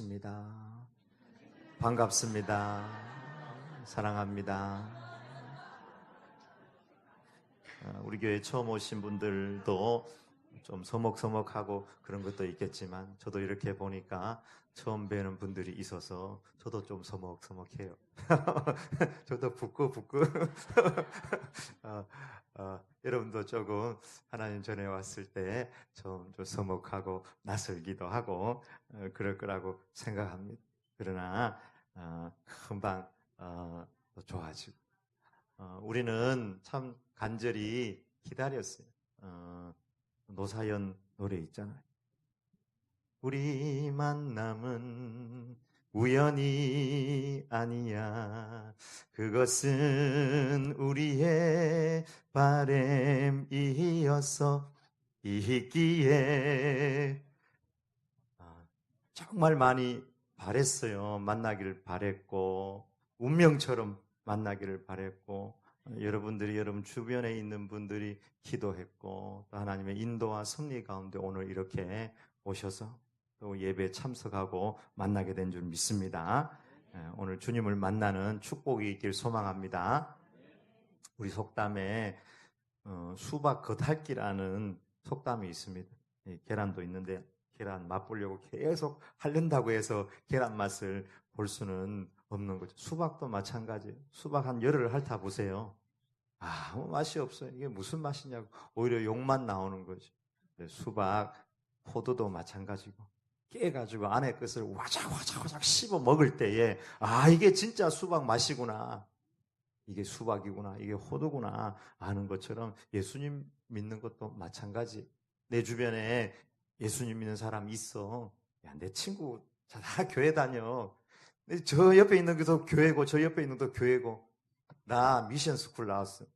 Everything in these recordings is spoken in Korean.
입니다. 반갑습니다. 사랑합니다. 우리 교회 처음 오신 분들도 좀 서먹서먹하고 그런 것도 있겠지만 저도 이렇게 보니까 처음 뵈는 분들이 있어서 저도 좀 서먹서먹해요. 저도 붓고 여러분도 조금 하나님 전에 왔을 때 좀 서먹하고 낯설기도 하고 그럴 거라고 생각합니다. 그러나 금방 또 좋아지고 우리는 참 간절히 기다렸어요. 노사연 노래 있잖아요. 우리 만남은 우연이 아니야. 그것은 우리의 바램이어서 있기에 정말 많이 바랬어요. 만나기를 바랬고 운명처럼 만나기를 바랬고 여러분들이 여러분 주변에 있는 분들이 기도했고 또 하나님의 인도와 섭리 가운데 오늘 이렇게 오셔서 또 예배에 참석하고 만나게 된 줄 믿습니다. 오늘 주님을 만나는 축복이 있길 소망합니다. 우리 속담에 수박 겉핥기라는 속담이 있습니다. 계란도 있는데 계란 맛보려고 계속 하려다고 해서 계란 맛을 볼 수는 없는 거죠. 수박도 마찬가지예요. 수박 한 열흘 핥아 보세요. 아무 맛이 없어요. 이게 무슨 맛이냐고 오히려 욕만 나오는 거죠. 수박, 포도도 마찬가지고 깨가지고 안에 것을 와작와작와작 씹어 먹을 때에 이게 진짜 수박 맛이구나. 이게 수박이구나, 이게 호두구나 아는 것처럼 예수님 믿는 것도 마찬가지. 내 주변에 예수님 믿는 사람 있어. 야, 내 친구 다 교회 다녀. 저 옆에 있는 것도 교회고 저 옆에 있는 것도 교회고. 나 미션 스쿨 나왔어.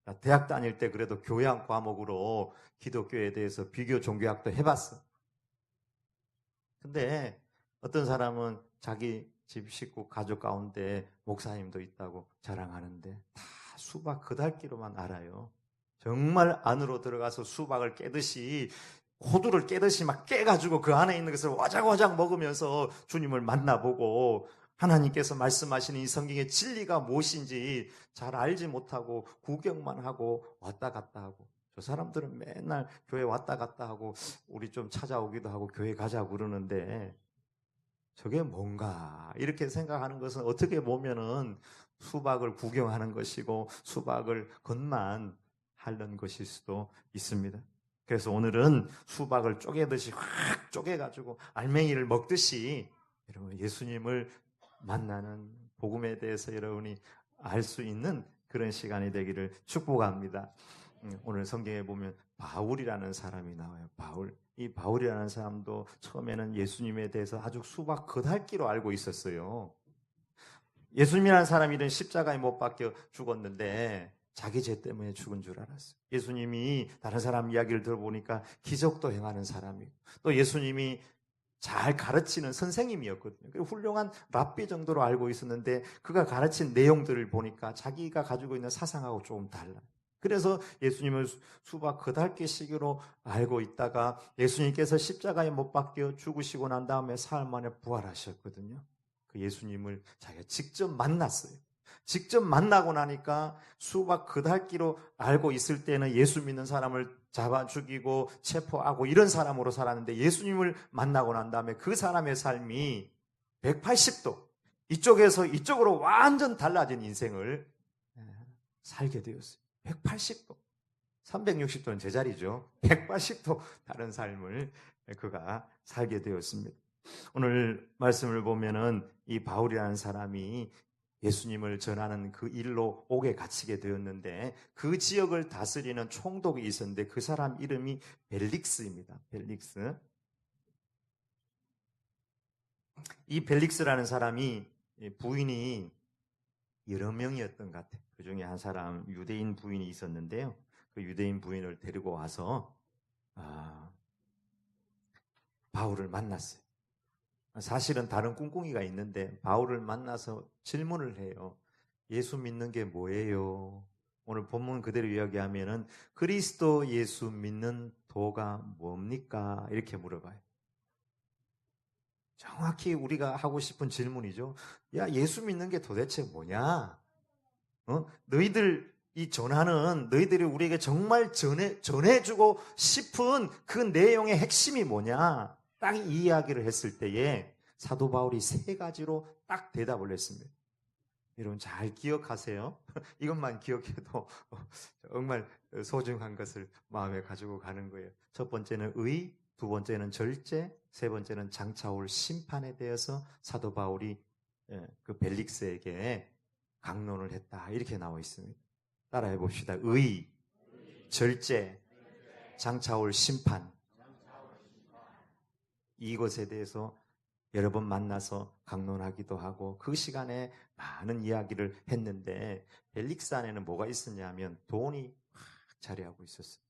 나 대학 다닐 때 그래도 교양 과목으로 기독교에 대해서 비교 종교학도 해봤어. 근데 어떤 사람은 자기 집 식구 가족 가운데 목사님도 있다고 자랑하는데 다 수박 겉핥기로만 알아요. 정말 안으로 들어가서 수박을 깨듯이 호두를 깨듯이 막 깨가지고 그 안에 있는 것을 와작와작 먹으면서 주님을 만나보고 하나님께서 말씀하시는 이 성경의 진리가 무엇인지 잘 알지 못하고 구경만 하고 왔다 갔다 하고 저 사람들은 맨날 교회 왔다 갔다 하고 우리 좀 찾아오기도 하고 교회 가자고 그러는데 저게 뭔가 이렇게 생각하는 것은 어떻게 보면은 수박을 구경하는 것이고 수박을 겉만 하는 것일 수도 있습니다. 그래서 오늘은 수박을 쪼개듯이 확 쪼개가지고 알맹이를 먹듯이 여러분 예수님을 만나는 복음에 대해서 여러분이 알 수 있는 그런 시간이 되기를 축복합니다. 오늘 성경에 보면 바울이라는 사람이 나와요. 바울. 이 바울이라는 사람도 처음에는 예수님에 대해서 아주 수박 겉핥기로 알고 있었어요. 예수님이라는 사람이 이런 십자가에 못 박혀 죽었는데 자기 죄 때문에 죽은 줄 알았어요. 예수님이 다른 사람 이야기를 들어보니까 기적도 행하는 사람이고 또 예수님이 잘 가르치는 선생님이었거든요. 그리고 훌륭한 랍비 정도로 알고 있었는데 그가 가르친 내용들을 보니까 자기가 가지고 있는 사상하고 조금 달라요. 그래서 예수님을 수박 겉핥기식으로 알고 있다가 예수님께서 십자가에 못 박혀 죽으시고 난 다음에 사흘 만에 부활하셨거든요. 그 예수님을 자기가 직접 만났어요. 직접 만나고 나니까 수박 겉핥기로 알고 있을 때는 예수 믿는 사람을 잡아 죽이고 체포하고 이런 사람으로 살았는데 예수님을 만나고 난 다음에 그 사람의 삶이 180도 이쪽에서 이쪽으로 완전 달라진 인생을 살게 되었어요. 180도. 360도는 제자리죠. 180도 다른 삶을 그가 살게 되었습니다. 오늘 말씀을 보면은 이 바울이라는 사람이 예수님을 전하는 그 일로 옥에 갇히게 되었는데 그 지역을 다스리는 총독이 있었는데 그 사람 이름이 벨릭스입니다. 벨릭스. 이 벨릭스라는 사람이 부인이 여러 명이었던 것 같아요. 그 중에 한 사람 유대인 부인이 있었는데요. 그 유대인 부인을 데리고 와서 바울을 만났어요. 사실은 다른 꿍꿍이가 있는데 바울을 만나서 질문을 해요. 예수 믿는 게 뭐예요? 오늘 본문 그대로 이야기하면은 그리스도 예수 믿는 도가 뭡니까? 이렇게 물어봐요. 정확히 우리가 하고 싶은 질문이죠. 야, 예수 믿는 게 도대체 뭐냐? 너희들 이 전하는 너희들이 우리에게 정말 전해주고 싶은 그 내용의 핵심이 뭐냐? 딱 이 이야기를 했을 때에 사도 바울이 세 가지로 딱 대답을 했습니다. 여러분 잘 기억하세요. 이것만 기억해도 정말 소중한 것을 마음에 가지고 가는 거예요. 첫 번째는 의, 두 번째는 절제, 세 번째는 장차올 심판에 대해서 사도 바울이 그 벨릭스에게 강론을 했다. 이렇게 나와 있습니다. 따라해 봅시다. 의, 절제, 장차올 심판. 이것에 대해서 여러 번 만나서 강론하기도 하고 그 시간에 많은 이야기를 했는데 벨릭스 안에는 뭐가 있었냐면 돈이 자리하고 있었어요.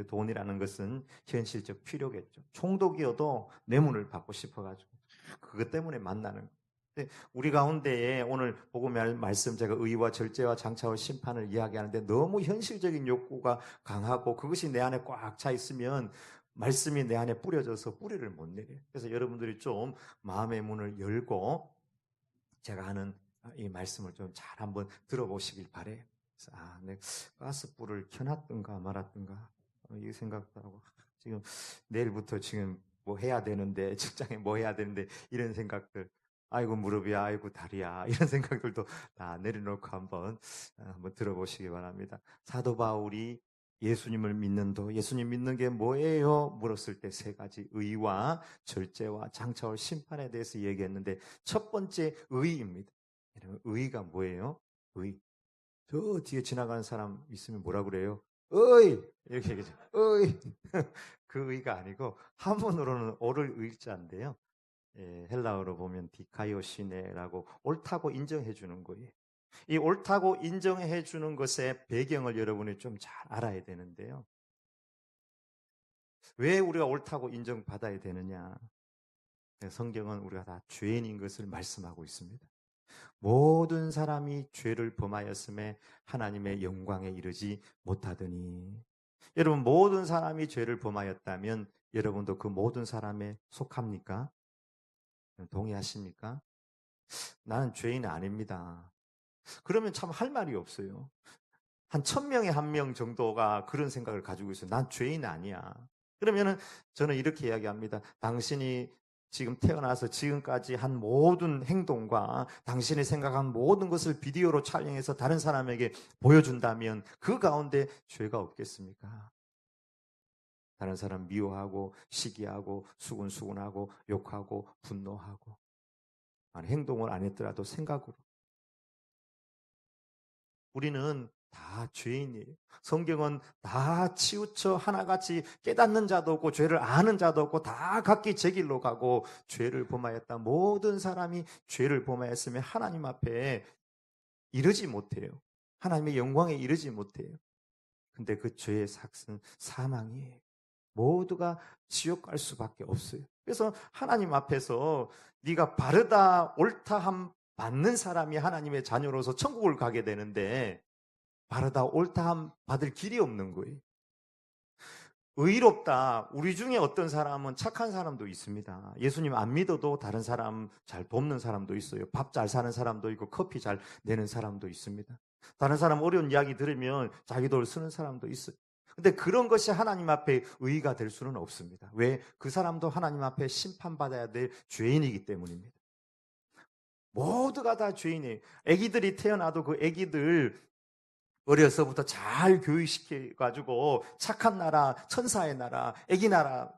돈이라는 것은 현실적 필요겠죠. 총독이어도 뇌물을 받고 싶어가지고 그것 때문에 만나는 거예요. 우리 가운데에 오늘 복음의 말씀 제가 의와 절제와 장차와 심판을 이야기하는데 너무 현실적인 욕구가 강하고 그것이 내 안에 꽉 차 있으면 말씀이 내 안에 뿌려져서 뿌리를 못 내려요. 그래서 여러분들이 좀 마음의 문을 열고 제가 하는 이 말씀을 좀 잘 한번 들어보시길 바래요. 그래서 내 가스불을 켜놨던가 말았던가 이 생각도 하고 지금 내일부터 지금 뭐 해야 되는데 직장에 뭐 해야 되는데 이런 생각들 아이고 무릎이야 아이고 다리야 이런 생각들도 다 내려놓고 한번 들어보시기 바랍니다. 사도 바울이 예수님을 믿는도 예수님 믿는 게 뭐예요? 물었을 때 세 가지 의와 절제와 장차올 심판에 대해서 얘기했는데 첫 번째 의입니다. 의가 뭐예요? 의. 저 뒤에 지나가는 사람 있으면 뭐라 그래요? 의! 이렇게 얘기하죠. 의! 그 의가 아니고 한문으로는 오를 의자인데요. 헬라어로 보면 디카이오시네라고 옳다고 인정해 주는 거예요. 이 옳다고 인정해 주는 것의 배경을 여러분이 좀 잘 알아야 되는데요. 왜 우리가 옳다고 인정받아야 되느냐? 성경은 우리가 다 죄인인 것을 말씀하고 있습니다. 모든 사람이 죄를 범하였음에 하나님의 영광에 이르지 못하더니 여러분 모든 사람이 죄를 범하였다면 여러분도 그 모든 사람에 속합니까? 동의하십니까? 나는 죄인 아닙니다. 그러면 참 할 말이 없어요. 한 1000명에 1명 정도가 그런 생각을 가지고 있어요. 난 죄인 아니야. 그러면은 저는 이렇게 이야기합니다. 당신이 지금 태어나서 지금까지 한 모든 행동과 당신이 생각한 모든 것을 비디오로 촬영해서 다른 사람에게 보여준다면 그 가운데 죄가 없겠습니까? 다른 사람 미워하고 시기하고 수군수군하고 욕하고 분노하고 행동을 안 했더라도 생각으로 우리는 다 죄인이에요. 성경은 다 치우쳐 하나같이 깨닫는 자도 없고 죄를 아는 자도 없고 다 각기 제 길로 가고 죄를 범하였다. 모든 사람이 죄를 범하였으면 하나님 앞에 이르지 못해요. 하나님의 영광에 이르지 못해요. 근데 그 죄의 삭은 사망이에요. 모두가 지옥 갈 수밖에 없어요. 그래서 하나님 앞에서 네가 바르다 옳다 함 받는 사람이 하나님의 자녀로서 천국을 가게 되는데 바르다 옳다 함 받을 길이 없는 거예요. 의롭다. 우리 중에 어떤 사람은 착한 사람도 있습니다. 예수님 안 믿어도 다른 사람 잘 돕는 사람도 있어요. 밥 잘 사는 사람도 있고 커피 잘 내는 사람도 있습니다. 다른 사람 어려운 이야기 들으면 자기 돈을 쓰는 사람도 있어요. 근데 그런 것이 하나님 앞에 의가 될 수는 없습니다. 왜? 그 사람도 하나님 앞에 심판받아야 될 죄인이기 때문입니다. 모두가 다 죄인이에요. 아기들이 태어나도 그 아기들 어려서부터 잘 교육시켜가지고 착한 나라, 천사의 나라, 아기 나라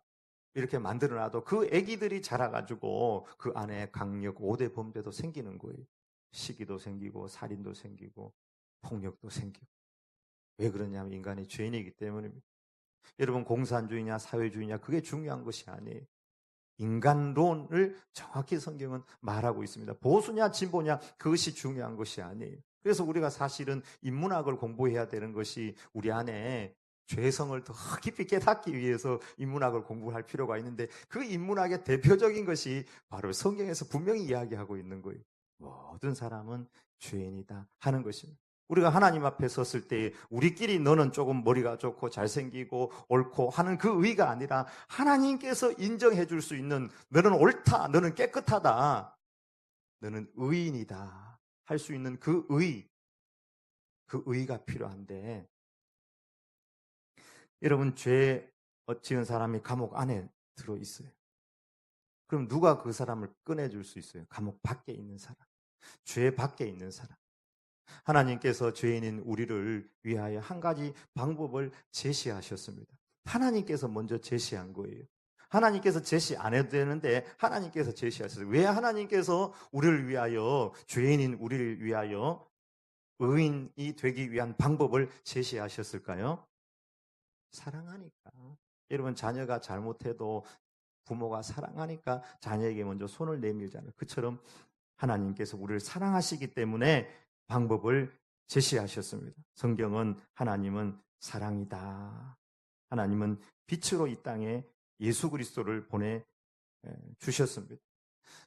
이렇게 만들어놔도 그 아기들이 자라가지고 그 안에 강력, 5대 범죄도 생기는 거예요. 시기도 생기고 살인도 생기고 폭력도 생기고. 왜 그러냐면 인간이 죄인이기 때문입니다. 여러분 공산주의냐 사회주의냐 그게 중요한 것이 아니에요. 인간론을 정확히 성경은 말하고 있습니다. 보수냐 진보냐 그것이 중요한 것이 아니에요. 그래서 우리가 사실은 인문학을 공부해야 되는 것이 우리 안에 죄성을 더 깊이 깨닫기 위해서 인문학을 공부할 필요가 있는데 그 인문학의 대표적인 것이 바로 성경에서 분명히 이야기하고 있는 거예요. 모든 사람은 죄인이다 하는 것입니다. 우리가 하나님 앞에 섰을 때 우리끼리 너는 조금 머리가 좋고 잘생기고 옳고 하는 그 의가 아니라 하나님께서 인정해 줄 수 있는 너는 옳다, 너는 깨끗하다, 너는 의인이다 할 수 있는 그 의가 필요한데, 여러분 죄 지은 사람이 감옥 안에 들어있어요. 그럼 누가 그 사람을 꺼내줄 수 있어요? 감옥 밖에 있는 사람, 죄 밖에 있는 사람. 하나님께서 죄인인 우리를 위하여 한 가지 방법을 제시하셨습니다. 하나님께서 먼저 제시한 거예요. 하나님께서 제시 안 해도 되는데 하나님께서 제시하셨어요. 왜 하나님께서 우리를 위하여, 죄인인 우리를 위하여 의인이 되기 위한 방법을 제시하셨을까요? 사랑하니까. 여러분, 자녀가 잘못해도 부모가 사랑하니까 자녀에게 먼저 손을 내밀잖아요. 그처럼 하나님께서 우리를 사랑하시기 때문에 방법을 제시하셨습니다. 성경은 하나님은 사랑이다, 하나님은 빛으로 이 땅에 예수 그리스도를 보내 주셨습니다.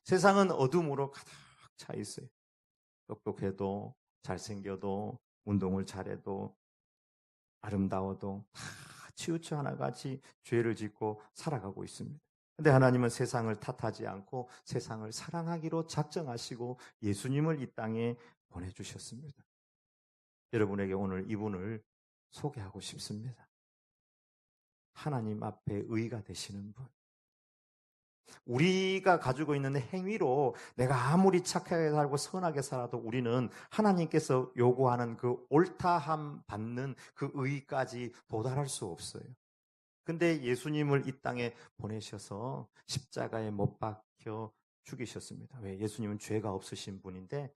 세상은 어둠으로 가득 차 있어요. 똑똑해도 잘생겨도 운동을 잘해도 아름다워도 다 치우쳐 하나같이 죄를 짓고 살아가고 있습니다. 근데 하나님은 세상을 탓하지 않고 세상을 사랑하기로 작정하시고 예수님을 이 땅에 보내주셨습니다. 여러분에게 오늘 이분을 소개하고 싶습니다. 하나님 앞에 의가 되시는 분. 우리가 가지고 있는 행위로 내가 아무리 착하게 살고 선하게 살아도 우리는 하나님께서 요구하는 그 옳다함 받는 그 의까지 도달할 수 없어요. 근데 예수님을 이 땅에 보내셔서 십자가에 못 박혀 죽이셨습니다. 왜? 예수님은 죄가 없으신 분인데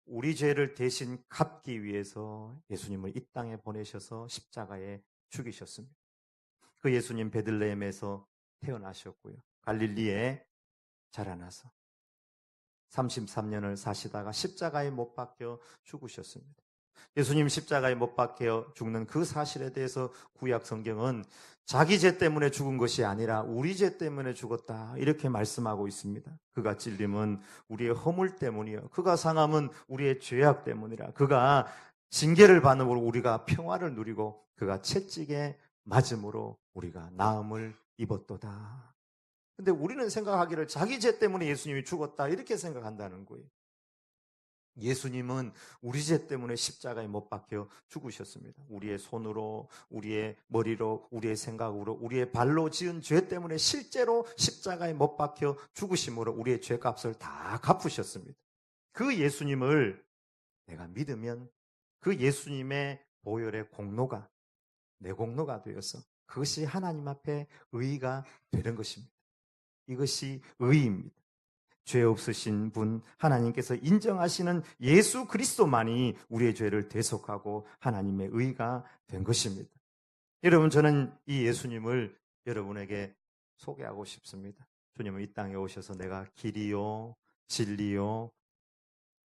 우리 죄를 대신 갚기 위해서 예수님을 이 땅에 보내셔서 십자가에 죽이셨습니다. 그 예수님 베들레헴에서 태어나셨고요. 갈릴리에 자라나서 33년을 사시다가 십자가에 못 박혀 죽으셨습니다. 예수님 십자가에 못 박혀 죽는 그 사실에 대해서 구약 성경은 자기 죄 때문에 죽은 것이 아니라 우리 죄 때문에 죽었다 이렇게 말씀하고 있습니다. 그가 찔림은 우리의 허물 때문이요, 그가 상함은 우리의 죄악 때문이라. 그가 징계를 받음으로 우리가 평화를 누리고 그가 채찍에 맞음으로 우리가 나음을 입었도다. 근데 우리는 생각하기를 자기 죄 때문에 예수님이 죽었다 이렇게 생각한다는 거예요. 예수님은 우리 죄 때문에 십자가에 못 박혀 죽으셨습니다. 우리의 손으로, 우리의 머리로, 우리의 생각으로, 우리의 발로 지은 죄 때문에 실제로 십자가에 못 박혀 죽으심으로 우리의 죄값을 다 갚으셨습니다. 그 예수님을 내가 믿으면 그 예수님의 보혈의 공로가 내 공로가 되어서 그것이 하나님 앞에 의가 되는 것입니다. 이것이 의입니다. 죄 없으신 분, 하나님께서 인정하시는 예수 그리스도만이 우리의 죄를 대속하고 하나님의 의가 된 것입니다. 여러분, 저는 이 예수님을 여러분에게 소개하고 싶습니다. 주님은 이 땅에 오셔서 내가 길이요 진리요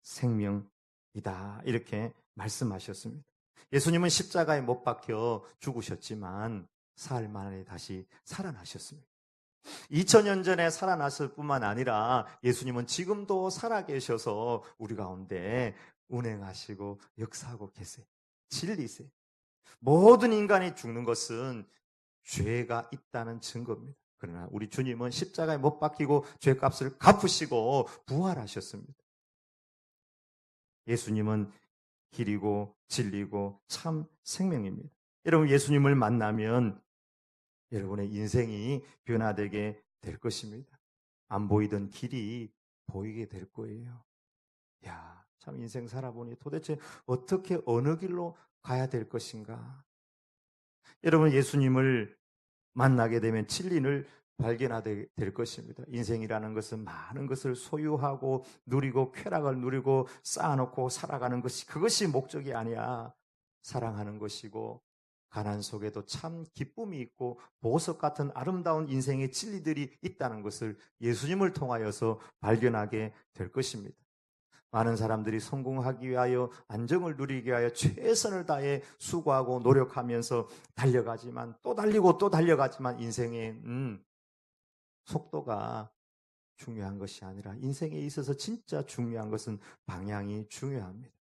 생명이다 이렇게 말씀하셨습니다. 예수님은 십자가에 못 박혀 죽으셨지만 사흘 만에 다시 살아나셨습니다. 2000년 전에 살아났을 뿐만 아니라 예수님은 지금도 살아계셔서 우리 가운데 운행하시고 역사하고 계세요. 진리세요. 모든 인간이 죽는 것은 죄가 있다는 증거입니다. 그러나 우리 주님은 십자가에 못 박히고 죄값을 갚으시고 부활하셨습니다. 예수님은 길이고 진리고 참 생명입니다. 여러분, 예수님을 만나면 여러분의 인생이 변화되게 될 것입니다. 안 보이던 길이 보이게 될 거예요. 야, 참 인생 살아보니 도대체 어떻게 어느 길로 가야 될 것인가? 여러분, 예수님을 만나게 되면 진리를 발견하게 될 것입니다. 인생이라는 것은 많은 것을 소유하고 누리고 쾌락을 누리고 쌓아놓고 살아가는 것이, 그것이 목적이 아니야. 사랑하는 것이고 가난 속에도 참 기쁨이 있고 보석 같은 아름다운 인생의 진리들이 있다는 것을 예수님을 통하여서 발견하게 될 것입니다. 많은 사람들이 성공하기 위하여 안정을 누리기 위하여 최선을 다해 수고하고 노력하면서 달려가지만 또 달리고 또 달려가지만 인생의 속도가 중요한 것이 아니라 인생에 있어서 진짜 중요한 것은 방향이 중요합니다.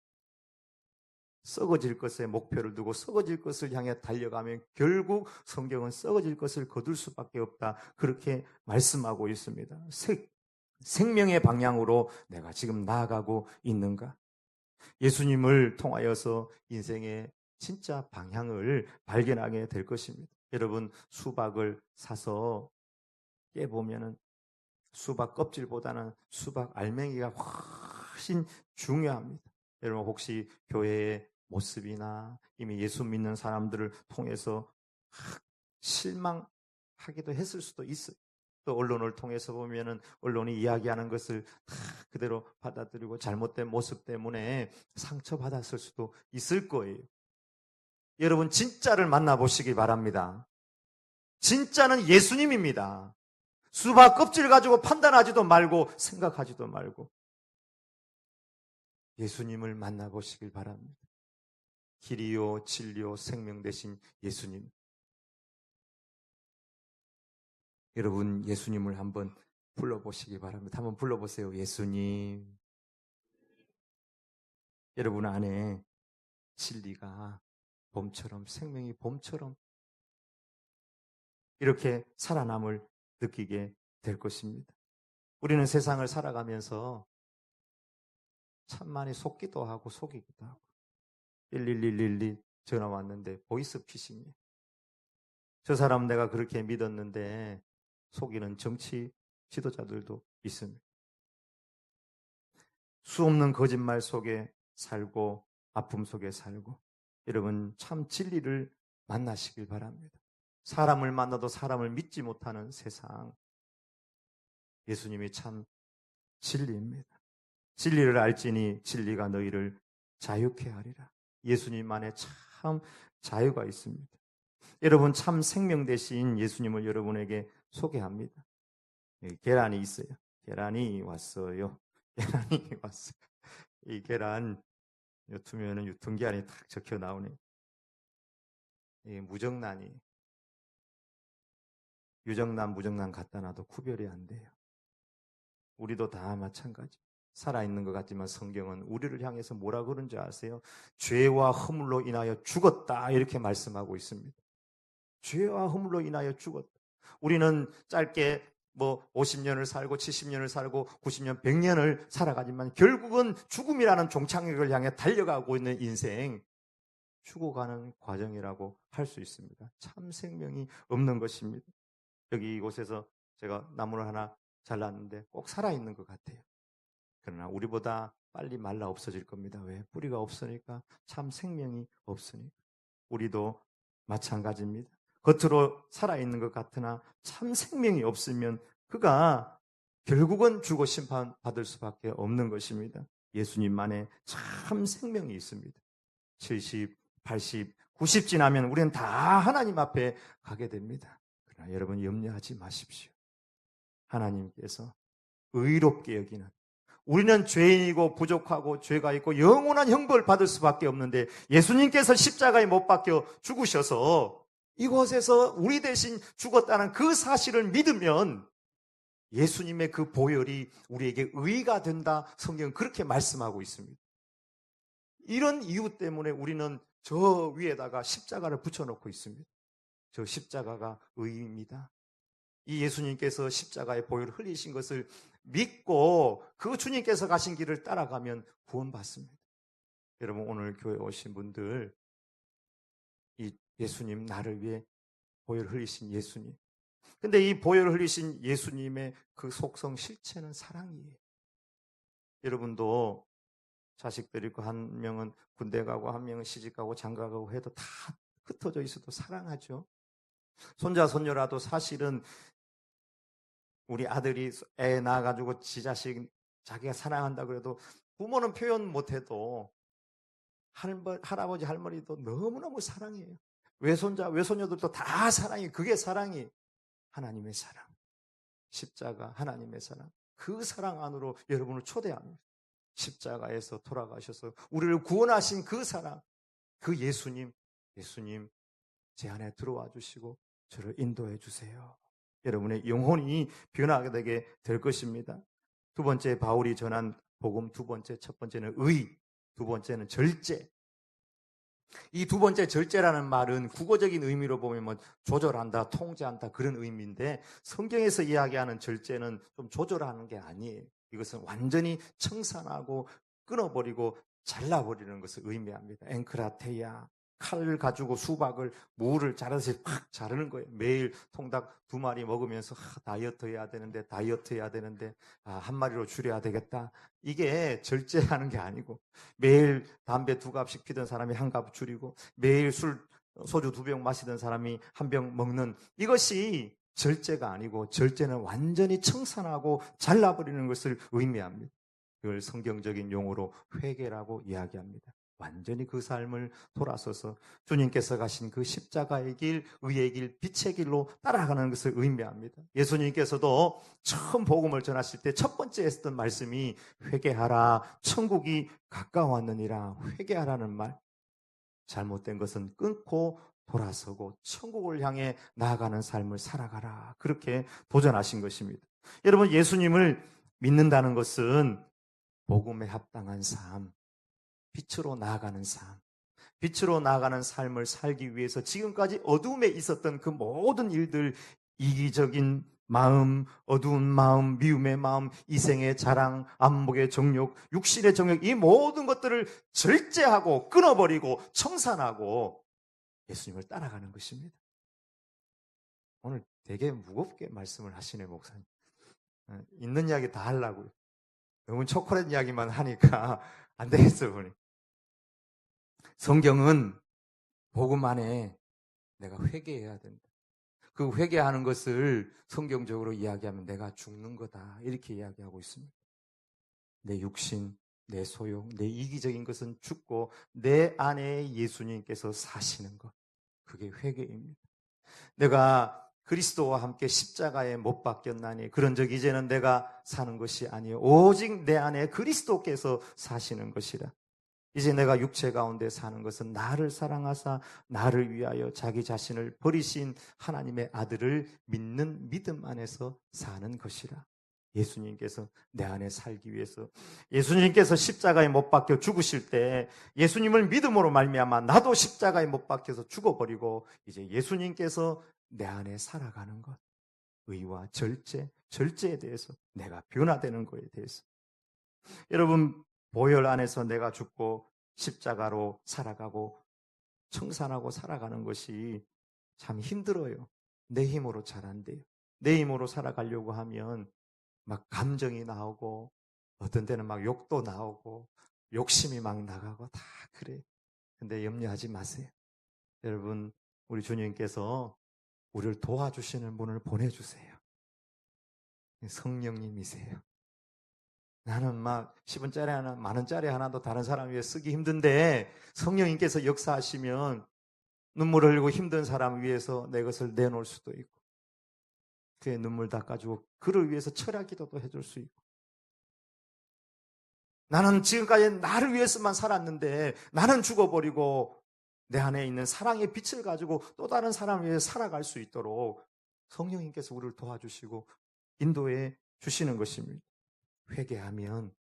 썩어질 것에 목표를 두고 썩어질 것을 향해 달려가면 결국 성경은 썩어질 것을 거둘 수밖에 없다. 그렇게 말씀하고 있습니다. 생명의 방향으로 내가 지금 나아가고 있는가? 예수님을 통하여서 인생의 진짜 방향을 발견하게 될 것입니다. 여러분, 수박을 사서 깨보면은 수박 껍질보다는 수박 알맹이가 훨씬 중요합니다. 여러분, 혹시 교회의 모습이나 이미 예수 믿는 사람들을 통해서 실망하기도 했을 수도 있어요. 또 언론을 통해서 보면은 언론이 이야기하는 것을 다 그대로 받아들이고 잘못된 모습 때문에 상처받았을 수도 있을 거예요. 여러분, 진짜를 만나보시기 바랍니다. 진짜는 예수님입니다. 수박 껍질 가지고 판단하지도 말고 생각하지도 말고 예수님을 만나보시길 바랍니다. 길이요 진리요 생명 되신 예수님. 여러분, 예수님을 한번 불러보시기 바랍니다. 한번 불러보세요. 예수님. 여러분 안에 진리가 봄처럼, 생명이 봄처럼 이렇게 살아남을 느끼게 될 것입니다. 우리는 세상을 살아가면서 참 많이 속기도 하고 속이기도 하고 11111 전화 왔는데 보이스피싱이에요. 저 사람 내가 그렇게 믿었는데 속이는 정치 지도자들도 있습니다. 수없는 거짓말 속에 살고 아픔 속에 살고 여러분 참 진리를 만나시길 바랍니다. 사람을 만나도 사람을 믿지 못하는 세상, 예수님이 참 진리입니다. 진리를 알지니 진리가 너희를 자유케 하리라. 예수님 안에 참 자유가 있습니다. 여러분, 참 생명 되신 예수님을 여러분에게 소개합니다. 여기 계란이 있어요. 계란이 왔어요. 계란이 왔어요. 이 계란 두면은 유통기한이 딱 적혀 나오네. 이게 무정란이 유정란, 무정란 갖다 놔도 구별이 안 돼요. 우리도 다 마찬가지. 살아있는 것 같지만 성경은 우리를 향해서 뭐라 그런지 아세요? 죄와 허물로 인하여 죽었다 이렇게 말씀하고 있습니다. 죄와 허물로 인하여 죽었다. 우리는 짧게 50년을 살고 70년을 살고 90년, 100년을 살아가지만 결국은 죽음이라는 종착역을 향해 달려가고 있는 인생, 죽어가는 과정이라고 할 수 있습니다. 참 생명이 없는 것입니다. 여기 이곳에서 제가 나무를 하나 잘랐는데 꼭 살아있는 것 같아요. 그러나 우리보다 빨리 말라 없어질 겁니다. 왜? 뿌리가 없으니까, 참 생명이 없으니까. 우리도 마찬가지입니다. 겉으로 살아있는 것 같으나 참 생명이 없으면 그가 결국은 죽어 심판받을 수밖에 없는 것입니다. 예수님만의 참 생명이 있습니다. 70, 80, 90 지나면 우리는 다 하나님 앞에 가게 됩니다. 그러나 여러분 염려하지 마십시오. 하나님께서 의롭게 여기는, 우리는 죄인이고 부족하고 죄가 있고 영원한 형벌을 받을 수밖에 없는데 예수님께서 십자가에 못 박혀 죽으셔서 이곳에서 우리 대신 죽었다는 그 사실을 믿으면 예수님의 그 보혈이 우리에게 의가 된다. 성경은 그렇게 말씀하고 있습니다. 이런 이유 때문에 우리는 저 위에다가 십자가를 붙여놓고 있습니다. 저 십자가가 의입니다. 이 예수님께서 십자가의 보혈을 흘리신 것을 믿고 그 주님께서 가신 길을 따라가면 구원받습니다. 여러분, 오늘 교회 오신 분들, 이 예수님, 나를 위해 보혈을 흘리신 예수님. 근데 이 보혈을 흘리신 예수님의 그 속성 실체는 사랑이에요. 여러분도 자식들 있고 한 명은 군대 가고 한 명은 시집 가고 장가 가고 해도 다 흩어져 있어도 사랑하죠. 손자 손녀라도 사실은 우리 아들이 애 낳아가지고 지 자식 자기가 사랑한다 그래도 부모는 표현 못해도 할아버지 할머니도 너무너무 사랑해요. 외손자 외손녀들도 다 사랑해요. 그게 사랑이 하나님의 사랑, 십자가 하나님의 사랑, 그 사랑 안으로 여러분을 초대합니다. 십자가에서 돌아가셔서 우리를 구원하신 그 사랑, 그 예수님 제 안에 들어와 주시고 저를 인도해 주세요. 여러분의 영혼이 변하게 되게 될 것입니다. 두 번째, 바울이 전한 복음 두 번째, 첫 번째는 의, 두 번째는 절제. 이 두 번째 절제라는 말은 국어적인 의미로 보면 뭐 조절한다, 통제한다 그런 의미인데 성경에서 이야기하는 절제는 좀 조절하는 게 아니에요. 이것은 완전히 청산하고 끊어버리고 잘라버리는 것을 의미합니다. 앵크라테야. 칼을 가지고 수박을 무를 자르듯이 팍 자르는 거예요. 매일 통닭 2마리 먹으면서 다이어트 해야 되는데 한 마리로 줄여야 되겠다. 이게 절제하는 게 아니고 매일 담배 2갑씩 피던 사람이 1갑 줄이고 매일 소주 2병 마시던 사람이 1병 먹는 이것이 절제가 아니고 절제는 완전히 청산하고 잘라버리는 것을 의미합니다. 이걸 성경적인 용어로 회개라고 이야기합니다. 완전히 그 삶을 돌아서서 주님께서 가신 그 십자가의 길, 의의 길, 빛의 길로 따라가는 것을 의미합니다. 예수님께서도 처음 복음을 전하실 때 첫 번째 했던 말씀이 회개하라, 천국이 가까웠느니라. 회개하라는 말. 잘못된 것은 끊고 돌아서고 천국을 향해 나아가는 삶을 살아가라. 그렇게 도전하신 것입니다. 여러분, 예수님을 믿는다는 것은 복음에 합당한 삶, 빛으로 나아가는 삶, 빛으로 나아가는 삶을 살기 위해서 지금까지 어둠에 있었던 그 모든 일들, 이기적인 마음, 어두운 마음, 미움의 마음, 이생의 자랑, 안목의 정욕, 육신의 정욕, 이 모든 것들을 절제하고 끊어버리고 청산하고 예수님을 따라가는 것입니다. 오늘 되게 무겁게 말씀을 하시네, 목사님. 있는 이야기 다 하려고요. 너무 초콜릿 이야기만 하니까 안 되겠어, 보니. 성경은 복음 안에 내가 회개해야 된다. 그 회개하는 것을 성경적으로 이야기하면 내가 죽는 거다. 이렇게 이야기하고 있습니다. 내 육신, 내 소욕, 내 이기적인 것은 죽고 내 안에 예수님께서 사시는 것. 그게 회개입니다. 내가 그리스도와 함께 십자가에 못 박혔나니 그런즉 이제는 내가 사는 것이 아니요 오직 내 안에 그리스도께서 사시는 것이라. 이제 내가 육체 가운데 사는 것은 나를 사랑하사 나를 위하여 자기 자신을 버리신 하나님의 아들을 믿는 믿음 안에서 사는 것이라. 예수님께서 내 안에 살기 위해서 예수님께서 십자가에 못 박혀 죽으실 때 예수님을 믿음으로 말미암아 나도 십자가에 못 박혀서 죽어버리고 이제 예수님께서 내 안에 살아가는 것. 의와 절제에 대해서 내가 변화되는 것에 대해서. 여러분, 보혈 안에서 내가 죽고 십자가로 살아가고 청산하고 살아가는 것이 참 힘들어요. 내 힘으로 잘 안 돼요. 내 힘으로 살아가려고 하면 막 감정이 나오고 어떤 때는 막 욕도 나오고 욕심이 막 나가고 다 그래요. 근데 염려하지 마세요. 여러분, 우리 주님께서 우리를 도와주시는 분을 보내주세요. 성령님이세요. 나는 막 10원짜리 하나, 만원짜리 하나도 다른 사람 위해 쓰기 힘든데 성령님께서 역사하시면 눈물을 흘리고 힘든 사람 위해서 내 것을 내놓을 수도 있고 그의 눈물 닦아주고 그를 위해서 철야 기도도 해줄 수 있고 나는 지금까지 나를 위해서만 살았는데 나는 죽어버리고 내 안에 있는 사랑의 빛을 가지고 또 다른 사람 위해 살아갈 수 있도록 성령님께서 우리를 도와주시고 인도해 주시는 것입니다. 회개하면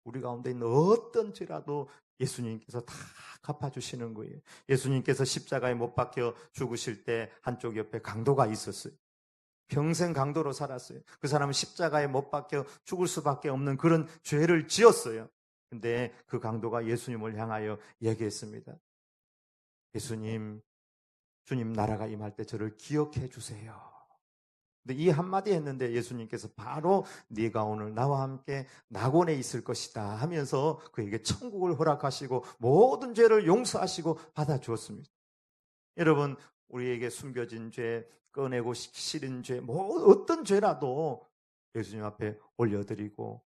우리 가운데 있는 어떤 죄라도 예수님께서 다 갚아주시는 거예요. 예수님께서 십자가에 못 박혀 죽으실 때 한쪽 옆에 강도가 있었어요. 평생 강도로 살았어요. 그 사람은 십자가에 못 박혀 죽을 수밖에 없는 그런 죄를 지었어요. 근데 그 강도가 예수님을 향하여 얘기했습니다. 예수님, 주님 나라가 임할 때 저를 기억해 주세요. 근데 이 한마디 했는데 예수님께서 바로 네가 오늘 나와 함께 낙원에 있을 것이다 하면서 그에게 천국을 허락하시고 모든 죄를 용서하시고 받아주었습니다. 여러분, 우리에게 숨겨진 죄, 꺼내고 싫은 죄, 어떤 죄라도 예수님 앞에 올려드리고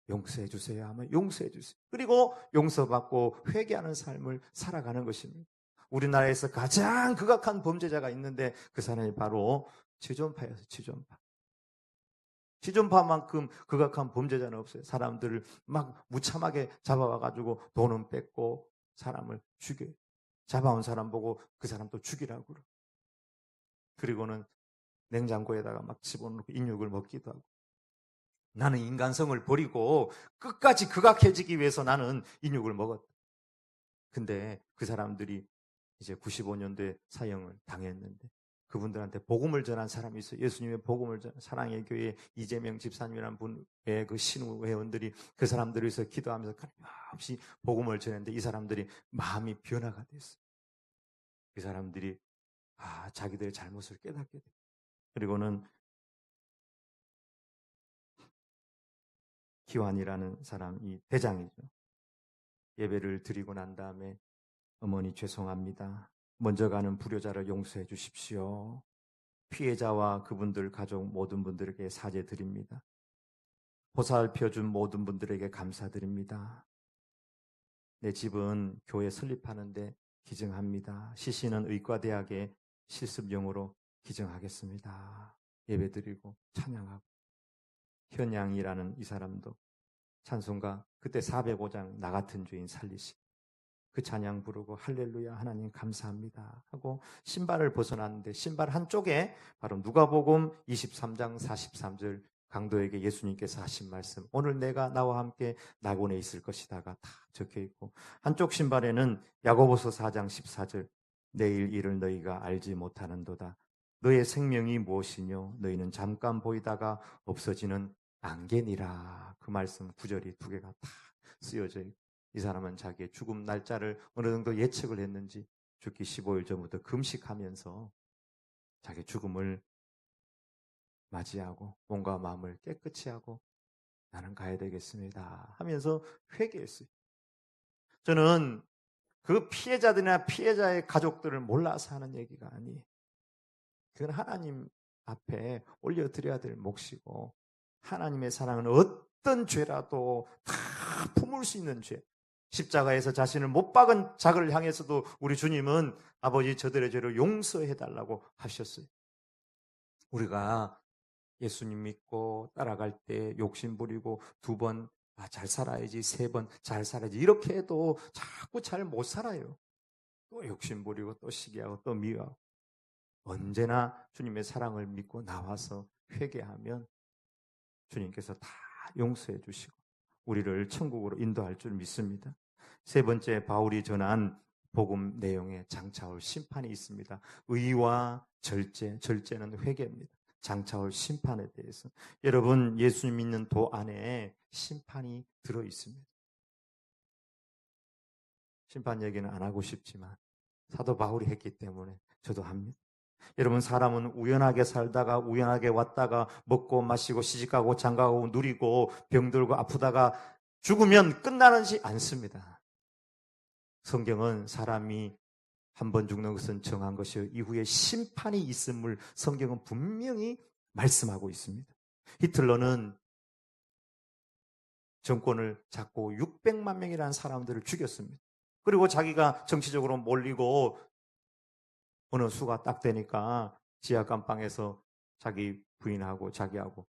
용서해 주세요 하면 용서해 주세요. 그리고 용서받고 회개하는 삶을 살아가는 것입니다. 우리나라에서 가장 극악한 범죄자가 있는데 그 사람이 바로 지존파였어요. 지존파만큼 극악한 범죄자는 없어요. 사람들을 막 무참하게 잡아와가지고 돈은 뺏고 사람을 죽여요. 잡아온 사람 보고 그 사람 또 죽이라고 그러고 그리고는 냉장고에다가 막 집어넣고 인육을 먹기도 하고 나는 인간성을 버리고 끝까지 극악해지기 위해서 나는 인육을 먹었다. 근데 그 사람들이 이제 95년도에 사형을 당했는데 그분들한테 복음을 전한 사람이 있어요. 예수님의 복음을 전한 사랑의 교회 이재명 집사님이라는 분의 그 신우 회원들이 그 사람들을 위해서 기도하면서 끊임없이 복음을 전했는데 이 사람들이 마음이 변화가 됐어요. 그 사람들이 자기들의 잘못을 깨닫게 돼요. 그리고는 기환이라는 사람이 대장이죠. 예배를 드리고 난 다음에 어머니 죄송합니다. 먼저 가는 불효자를 용서해 주십시오. 피해자와 그분들 가족 모든 분들에게 사죄드립니다. 보살펴준 모든 분들에게 감사드립니다. 내 집은 교회 설립하는데 기증합니다. 시신은 의과대학에 실습용으로 기증하겠습니다. 예배드리고 찬양하고 현양이라는 이 사람도 찬송가 그때 405장 나 같은 죄인 살리시 그 찬양 부르고 할렐루야 하나님 감사합니다 하고 신발을 벗어났는데 신발 한쪽에 바로 누가복음 23장 43절 강도에게 예수님께서 하신 말씀 오늘 내가 나와 함께 낙원에 있을 것이다가 다 적혀 있고 한쪽 신발에는 야고보서 4장 14절 내일 일을 너희가 알지 못하는도다 너의 생명이 무엇이뇨 너희는 잠깐 보이다가 없어지는 안개니라 그 말씀 구절이 두 개가 다 쓰여져 있고 이 사람은 자기의 죽음 날짜를 어느 정도 예측을 했는지 죽기 15일 전부터 금식하면서 자기 죽음을 맞이하고 몸과 마음을 깨끗이 하고 나는 가야 되겠습니다 하면서 회개했어요. 저는 그 피해자들이나 피해자의 가족들을 몰라서 하는 얘기가 아니에요. 그건 하나님 앞에 올려드려야 될 몫이고 하나님의 사랑은 어떤 죄라도 다 품을 수 있는 죄. 십자가에서 자신을 못 박은 자를 향해서도 우리 주님은 아버지 저들의 죄를 용서해달라고 하셨어요. 우리가 예수님 믿고 따라갈 때 욕심 부리고 두 번 잘 살아야지 세 번 잘 살아야지 이렇게 해도 자꾸 잘 못 살아요. 또 욕심 부리고 또 시기하고 또 미워하고 언제나 주님의 사랑을 믿고 나와서 회개하면 주님께서 다 용서해 주시고 우리를 천국으로 인도할 줄 믿습니다. 세 번째 바울이 전한 복음 내용에 장차올 심판이 있습니다. 의와 절제, 절제는 회개입니다. 장차올 심판에 대해서 여러분 예수님 믿는 도 안에 심판이 들어 있습니다. 심판 얘기는 안 하고 싶지만 사도 바울이 했기 때문에 저도 합니다. 여러분 사람은 우연하게 살다가 우연하게 왔다가 먹고 마시고 시집가고 장가가고 누리고 병들고 아프다가 죽으면 끝나는지 않습니다. 성경은 사람이 한 번 죽는 것은 정한 것이요 이후에 심판이 있음을 성경은 분명히 말씀하고 있습니다. 히틀러는 정권을 잡고 600만 명이라는 사람들을 죽였습니다. 그리고 자기가 정치적으로 몰리고 어느 수가 딱 되니까 지하 감방에서 자기 부인하고 자기하고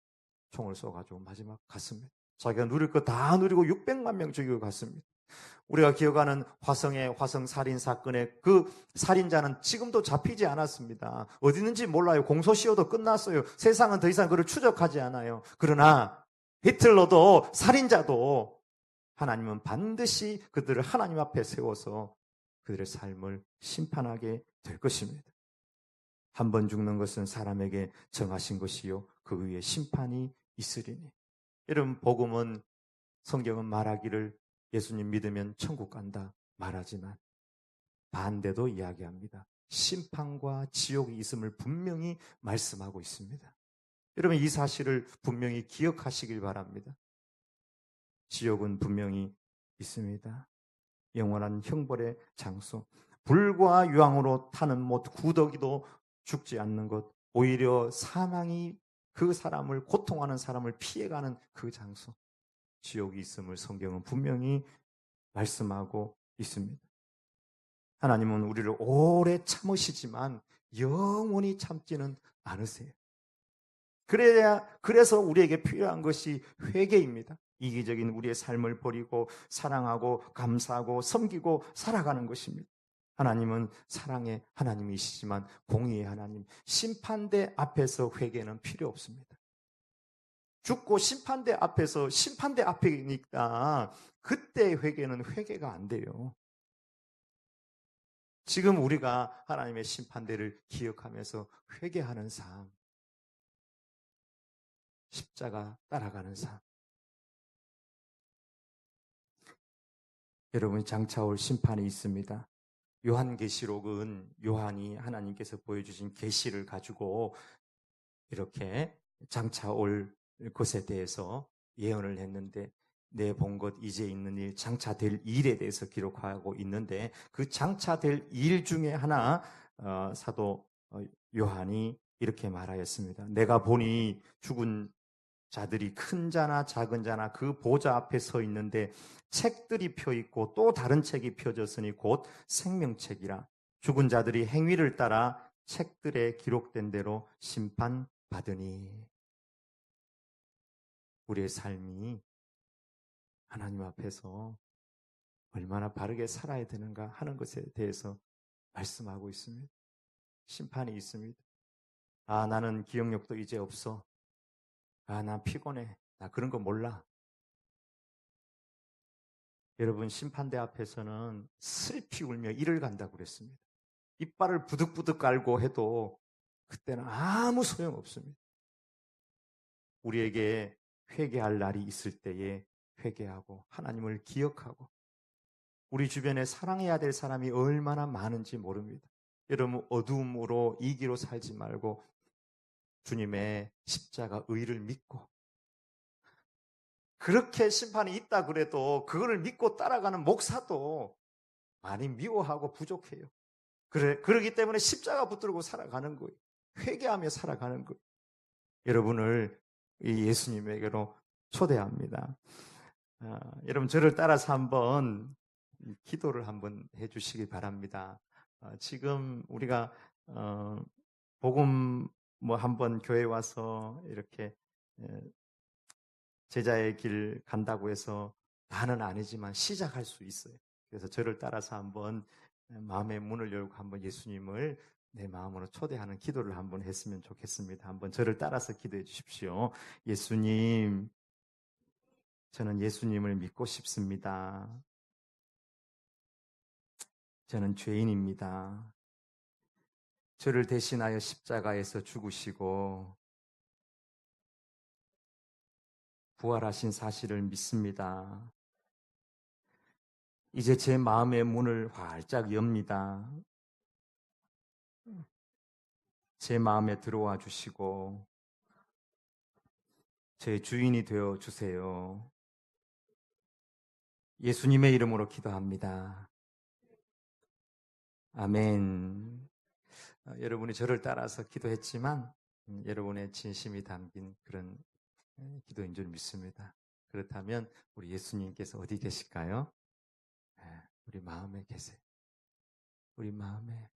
총을 쏘가지고 마지막 갔습니다. 자기가 누릴 거 다 누리고 600만 명 죽이고 갔습니다. 우리가 기억하는 화성의 화성 살인 사건의 그 살인자는 지금도 잡히지 않았습니다. 어디 있는지 몰라요. 공소시효도 끝났어요. 세상은 더 이상 그를 추적하지 않아요. 그러나 히틀러도 살인자도 하나님은 반드시 그들을 하나님 앞에 세워서 그들의 삶을 심판하게 될 것입니다. 한 번 죽는 것은 사람에게 정하신 것이요 그 위에 심판이 있으리니. 여러분 복음은 성경은 말하기를 예수님 믿으면 천국 간다 말하지만 반대도 이야기합니다. 심판과 지옥이 있음을 분명히 말씀하고 있습니다. 여러분 이 사실을 분명히 기억하시길 바랍니다. 지옥은 분명히 있습니다. 영원한 형벌의 장소. 불과 유황으로 타는 못 구더기도 죽지 않는 것. 오히려 사망이 그 사람을 고통하는 사람을 피해가는 그 장소. 지옥이 있음을 성경은 분명히 말씀하고 있습니다. 하나님은 우리를 오래 참으시지만 영원히 참지는 않으세요. 그래서 우리에게 필요한 것이 회개입니다. 이기적인 우리의 삶을 버리고 사랑하고 감사하고 섬기고 살아가는 것입니다. 하나님은 사랑의 하나님이시지만 공의의 하나님, 심판대 앞에서 회개는 필요 없습니다. 죽고 심판대 앞에서 심판대 앞이니까 그때 회개는 회개가 안 돼요. 지금 우리가 하나님의 심판대를 기억하면서 회개하는 삶, 십자가 따라가는 삶. 여러분, 장차 올 심판이 있습니다. 요한계시록은 요한이 하나님께서 보여주신 계시를 가지고 이렇게 장차 올 것에 대해서 예언을 했는데, 내 본 것 이제 있는 일, 장차 될 일에 대해서 기록하고 있는데, 그 장차 될 일 중에 하나 사도 요한이 이렇게 말하였습니다. 내가 보니 죽은 자들이 큰 자나 작은 자나 그 보좌 앞에 서 있는데 책들이 펴 있고 또 다른 책이 펴졌으니 곧 생명책이라. 죽은 자들이 행위를 따라 책들에 기록된 대로 심판받으니. 우리의 삶이 하나님 앞에서 얼마나 바르게 살아야 되는가 하는 것에 대해서 말씀하고 있습니다. 심판이 있습니다. 아, 나는 기억력도 이제 없어. 아, 나 피곤해. 나 그런 거 몰라. 여러분, 심판대 앞에서는 슬피 울며 이를 간다고 그랬습니다. 이빨을 부득부득 깔고 해도 그때는 아무 소용 없습니다. 우리에게 회개할 날이 있을 때에 회개하고 하나님을 기억하고, 우리 주변에 사랑해야 될 사람이 얼마나 많은지 모릅니다. 여러분, 어두움으로 이기로 살지 말고 주님의 십자가 의를 믿고, 그렇게 심판이 있다 그래도 그거를 믿고 따라가는 목사도 많이 미워하고 부족해요. 그러기 때문에 십자가 붙들고 살아가는 거예요. 회개하며 살아가는 거예요. 여러분을 이 예수님에게로 초대합니다. 여러분, 저를 따라서 한번 기도를 한번 해주시기 바랍니다. 지금 우리가 복음 한번 교회 와서 이렇게 제자의 길 간다고 해서 다는 아니지만 시작할 수 있어요. 그래서 저를 따라서 한번 마음의 문을 열고 한번 예수님을 내 마음으로 초대하는 기도를 한번 했으면 좋겠습니다. 한번 저를 따라서 기도해 주십시오. 예수님, 저는 예수님을 믿고 싶습니다. 저는 죄인입니다. 저를 대신하여 십자가에서 죽으시고 부활하신 사실을 믿습니다. 이제 제 마음의 문을 활짝 엽니다. 제 마음에 들어와 주시고 제 주인이 되어 주세요. 예수님의 이름으로 기도합니다. 아멘. 여러분이 저를 따라서 기도했지만 여러분의 진심이 담긴 그런 기도인 줄 믿습니다. 그렇다면 우리 예수님께서 어디 계실까요? 우리 마음에 계세요. 우리 마음에.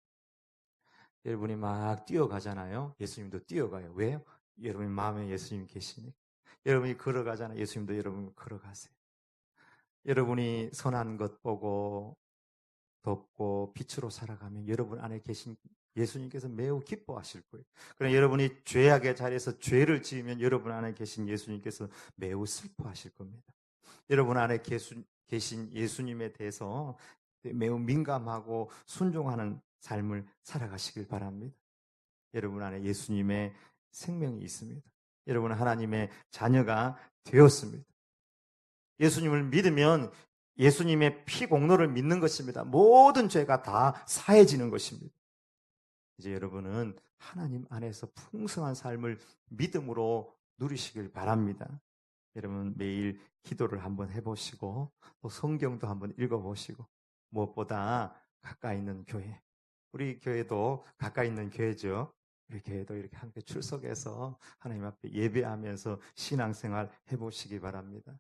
여러분이 막 뛰어가잖아요. 예수님도 뛰어가요. 왜요? 여러분 마음에 예수님 계시니까. 여러분이 걸어가잖아요. 예수님도 여러분 걸어가세요. 여러분이 선한 것 보고 덥고 빛으로 살아가면 여러분 안에 계신 예수님께서 매우 기뻐하실 거예요. 그러나 여러분이 죄악의 자리에서 죄를 지으면 여러분 안에 계신 예수님께서 매우 슬퍼하실 겁니다. 여러분 안에 계신 예수님에 대해서 매우 민감하고 순종하는 삶을 살아가시길 바랍니다. 여러분 안에 예수님의 생명이 있습니다. 여러분은 하나님의 자녀가 되었습니다. 예수님을 믿으면 예수님의 피 공로를 믿는 것입니다. 모든 죄가 다 사해지는 것입니다. 이제 여러분은 하나님 안에서 풍성한 삶을 믿음으로 누리시길 바랍니다. 여러분 매일 기도를 한번 해보시고 또 성경도 한번 읽어보시고, 무엇보다 가까이 있는 교회, 우리 교회도 가까이 있는 교회죠. 우리 교회도 이렇게 함께 출석해서 하나님 앞에 예배하면서 신앙생활 해보시기 바랍니다.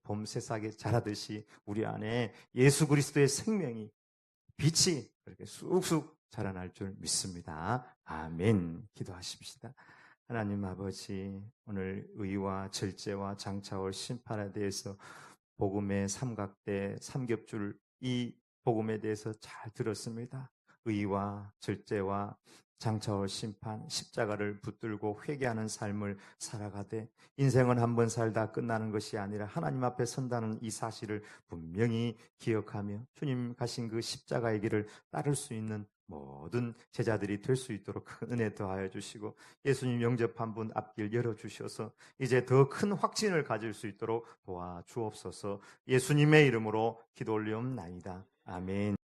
봄 새싹이 자라듯이 우리 안에 예수 그리스도의 생명이, 빛이 그렇게 쑥쑥 자라날 줄 믿습니다. 아멘. 기도하십시다. 하나님 아버지, 오늘 의와 절제와 장차올 심판에 대해서 복음의 삼각대, 삼겹줄, 이 복음에 대해서 잘 들었습니다. 의와 절제와 장차올 심판, 십자가를 붙들고 회개하는 삶을 살아가되 인생은 한 번 살다 끝나는 것이 아니라 하나님 앞에 선다는 이 사실을 분명히 기억하며 주님 가신 그 십자가의 길을 따를 수 있는 모든 제자들이 될 수 있도록 큰 은혜 더하여 주시고 예수님 영접한 분 앞길 열어주셔서 이제 더 큰 확신을 가질 수 있도록 도와주옵소서. 예수님의 이름으로 기도 올리옵나이다. 아멘.